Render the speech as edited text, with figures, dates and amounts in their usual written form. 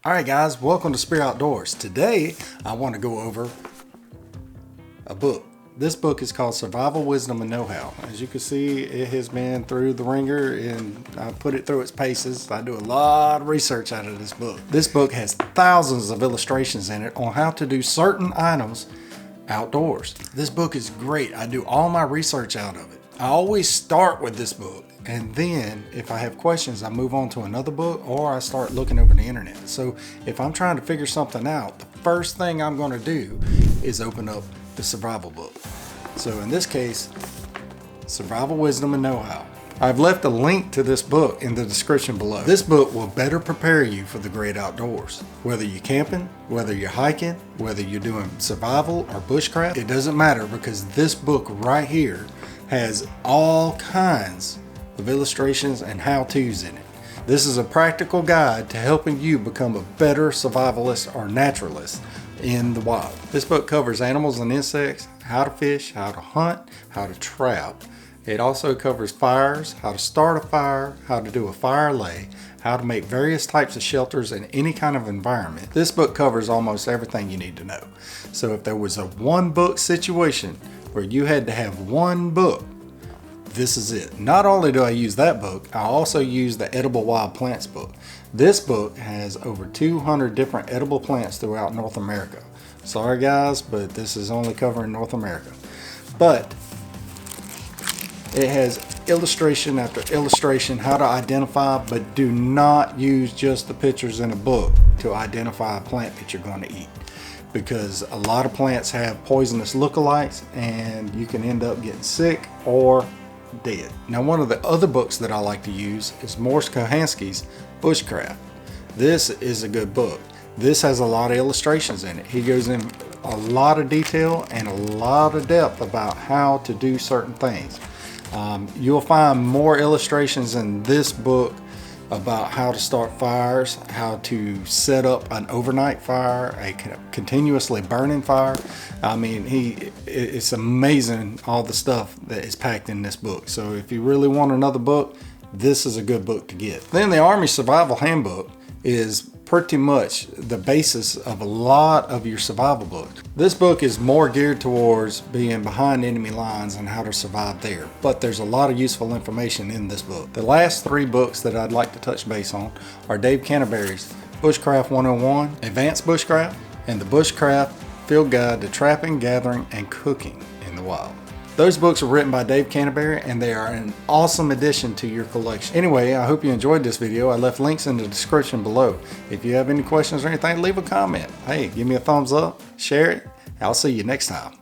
Alright guys, welcome to Spear Outdoors. Today I want to go over a book. This book is called Survival Wisdom and KnowHow. As you can see, it has been through the ringer and I put it through its paces. I do a lot of research out of this book. This book has thousands of illustrations in it on how to do certain items outdoors. This book is great. I do all my research out of it. I always start with this book, and then if I have questions, I move on to another book or I start looking over the internet. So if I'm trying to figure something out, the first thing I'm going to do is open up the survival book. So in this case, Survival Wisdom and KnowHow. I've left a link to this book in the description below. This book will better prepare you for the great outdoors. Whether you're camping, whether you're hiking, whether you're doing survival or bushcraft, it doesn't matter, because this book right here has all kinds of illustrations and how-tos in it. This is a practical guide to helping you become a better survivalist or naturalist in the wild. This book covers animals and insects, how to fish, how to hunt, how to trap. It also covers fires, how to start a fire, how to do a fire lay, how to make various types of shelters in any kind of environment. This book covers almost everything you need to know. So if there was a one book situation where you had to have one book, this is it. Not only do I use that book, I also use the Edible Wild Plants book. This book has over 200 different edible plants throughout North America. Sorry guys, but this is only covering North America. But it has illustration after illustration how to identify, but do not use just the pictures in a book to identify a plant that you're going to eat, because a lot of plants have poisonous lookalikes and you can end up getting sick or dead. Now, one of the other books that I like to use is Morris Kohansky's Bushcraft. This is a good book. This has a lot of illustrations in it. He goes in a lot of detail and a lot of depth about how to do certain things. You'll find more illustrations in this book about how to start fires, how to set up an overnight fire, a continuously burning fire. I mean, it's amazing all the stuff that is packed in this book. So if you really want another book, this is a good book to get. Then the Army Survival Handbook is pretty much the basis of a lot of your survival books. This book is more geared towards being behind enemy lines and how to survive there, but there's a lot of useful information in this book. The last three books that I'd like to touch base on are Dave Canterbury's Bushcraft 101, Advanced Bushcraft, and the Bushcraft Field Guide to Trapping, Gathering, and Cooking in the Wild. Those books are written by Dave Canterbury and they are an awesome addition to your collection. Anyway, I hope you enjoyed this video. I left links in the description below. If you have any questions or anything, leave a comment. Hey, give me a thumbs up, share it. I'll see you next time.